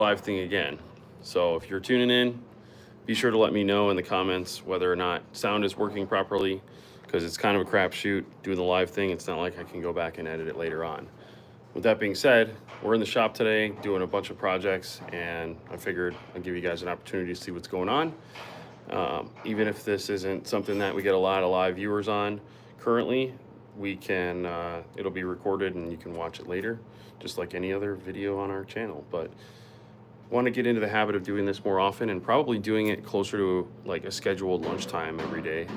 live thing again. So if you're tuning in, be sure to let me know in the comments whether or not sound is working properly, because it's kind of a crapshoot doing the live thing. It's not like I can go back and edit it later on. With that being said, we're in the shop today doing a bunch of projects, and I figured I'd give you guys an opportunity to see what's going on. Even if this isn't something that we get a lot of live viewers on currently, we can, it'll be recorded and you can watch it later, just like any other video on our channel. But want to get into the habit of doing this more often, and probably doing it closer to like a scheduled lunchtime every day,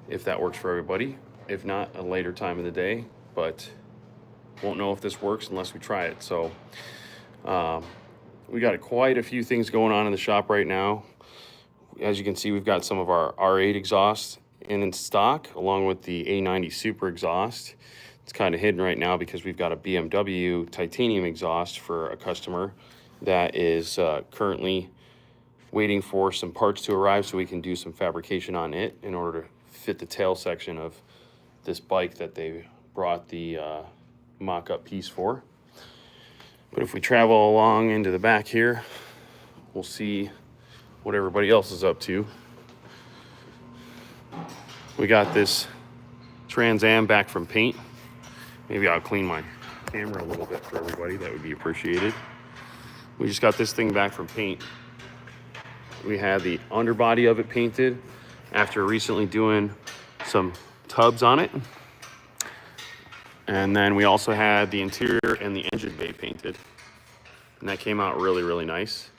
if that works for everybody. If not, a later time in the day, but won't know if this works unless we try it. So we got quite a few things going on in the shop right now. As you can see, we've got some of our R8 exhaust in stock, along with the A90 Super exhaust. It's kind of hidden right now because we've got a BMW titanium exhaust for a customer that is currently waiting for some parts to arrive so we can do some fabrication on it in order to fit the tail section of this bike that they brought the mock-up piece for. But if we travel along into the back here, we'll see what everybody else is up to. We got this Trans Am back from paint. Maybe I'll clean my camera a little bit for everybody. That would be appreciated. We just got this thing back from paint. We had the underbody of it painted after recently doing some tubs on it. And then we also had the interior and the engine bay painted. And that came out really, really nice.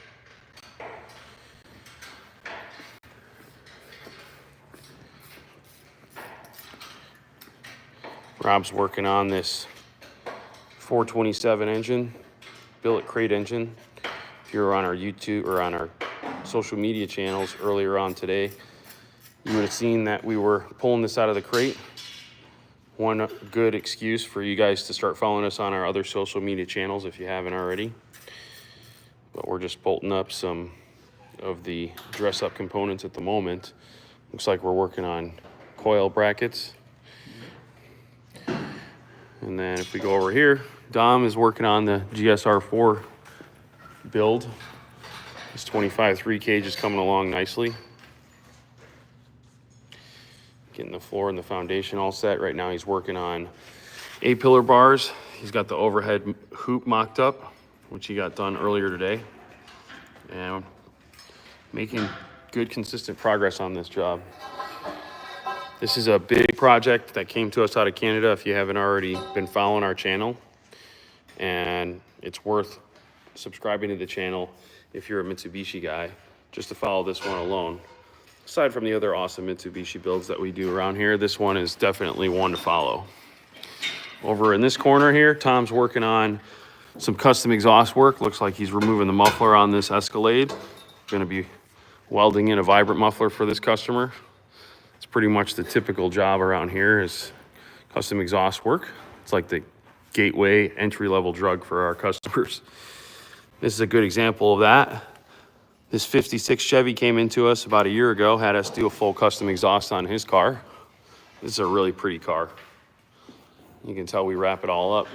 Rob's working on this 427 engine, billet crate engine. If you're on our YouTube or on our social media channels earlier on today, you would have seen that we were pulling this out of the crate. One good excuse for you guys to start following us on our other social media channels if you haven't already. But we're just bolting up some of the dress-up components at the moment. Looks like we're working on coil brackets. And then if we go over here, Dom is working on the GSR4 build. This 25/3 cage is coming along nicely. Getting the floor and the foundation all set. Right now he's working on A-pillar bars. He's got the overhead hoop mocked up, which he got done earlier today. And making good, consistent progress on this job. This is a big project that came to us out of Canada, if you haven't already been following our channel. And it's worth subscribing to the channel if you're a Mitsubishi guy, just to follow this one alone. Aside from the other awesome Mitsubishi builds that we do around here, this one is definitely one to follow. Over in this corner here, Tom's working on some custom exhaust work. Looks like he's removing the muffler on this Escalade. Gonna be welding in a vibrant muffler for this customer. It's pretty much the typical job around here is custom exhaust work. It's like the gateway entry-level drug for our customers. This is a good example of that. This 56 Chevy came into us about a year ago, had us do a full custom exhaust on his car. This is a really pretty car. You can tell we wrap it all up,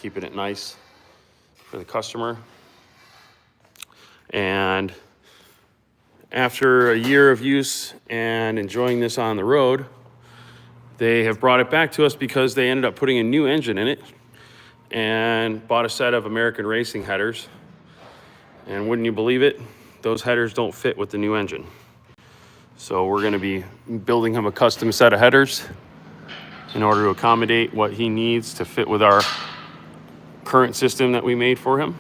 keeping it nice for the customer. And after a year of use and enjoying this on the road, they have brought it back to us because they ended up putting a new engine in it and bought a set of American Racing headers. And wouldn't you believe it, those headers don't fit with the new engine. So we're gonna be building him a custom set of headers in order to accommodate what he needs to fit with our current system that we made for him.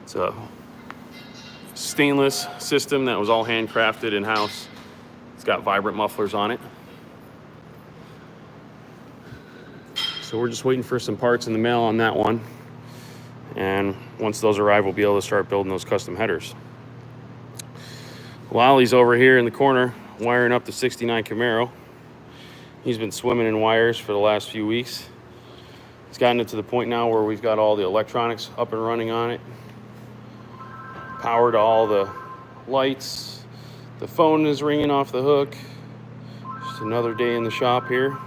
It's a stainless system that was all handcrafted in-house. It's got vibrant mufflers on it. So we're just waiting for some parts in the mail on that one. And once those arrive, we'll be able to start building those custom headers. Wally's over here in the corner wiring up the 69 Camaro. He's been swimming in wires for the last few weeks. It's gotten it to the point now where we've got all the electronics up and running on it. Power to all the lights. The phone is ringing off the hook. Just another day in the shop here.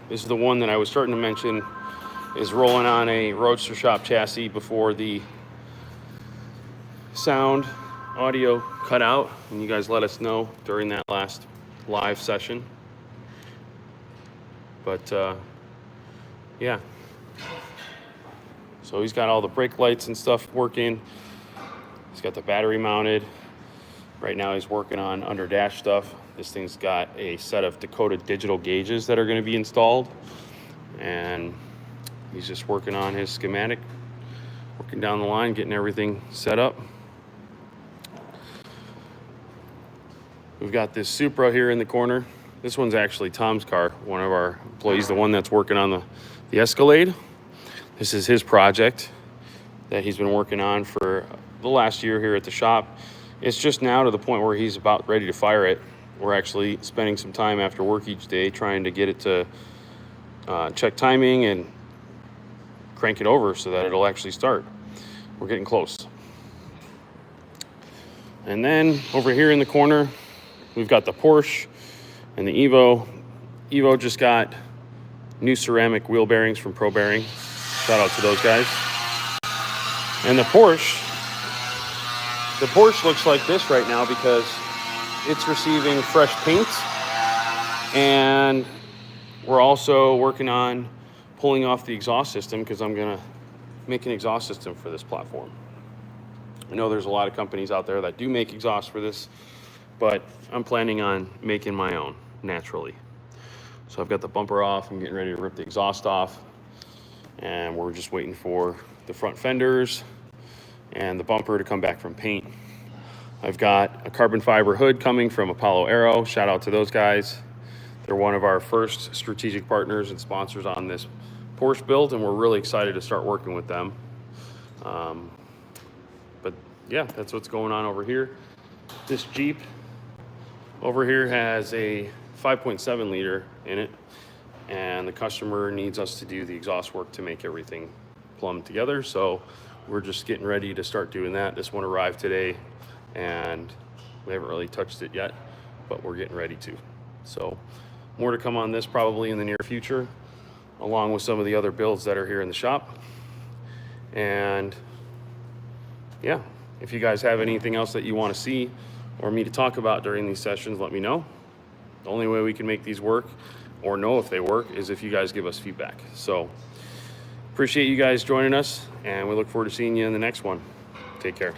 This is the one that I was starting to mention is rolling on a Roadster Shop chassis before the sound audio cut out, and you guys let us know during that last live session. But yeah, so he's got all the brake lights and stuff working. He's got the battery mounted. Right now he's working on under dash stuff. This thing's got a set of Dakota digital gauges that are going to be installed, and he's just working on his schematic, working down the line, getting everything set up. We've got this Supra here in the corner. This one's actually Tom's car, one of our employees, the one that's working on the Escalade. This is his project that he's been working on for the last year here at the shop. It's just now to the point where he's about ready to fire it. We're actually spending some time after work each day trying to get it to check timing and crank it over so that it'll actually start. We're getting close. And then over here in the corner, we've got the Porsche and the Evo. Evo just got new ceramic wheel bearings from Pro Bearing. Shout out to those guys. And the Porsche looks like this right now because it's receiving fresh paint, and we're also working on pulling off the exhaust system because I'm gonna make an exhaust system for this platform. I know there's a lot of companies out there that do make exhaust for this, but I'm planning on making my own naturally. So I've got the bumper off, I'm getting ready to rip the exhaust off, and we're just waiting for the front fenders and the bumper to come back from paint. I've got a carbon fiber hood coming from Apollo Aero. Shout out to those guys. They're one of our first strategic partners and sponsors on this Porsche build, and we're really excited to start working with them. But yeah, that's what's going on over here. This Jeep over here has a 5.7 liter in it, and the customer needs us to do the exhaust work to make everything plumbed together. So we're just getting ready to start doing that. This one arrived today, and we haven't really touched it yet, but we're getting ready to. So more to come on this probably in the near future, along with some of the other builds that are here in the shop. And yeah, if you guys have anything else that you want to see or me to talk about during these sessions, let me know. The only way we can make these work or know if they work is if you guys give us feedback. So appreciate you guys joining us, and we look forward to seeing you in the next one. Take care.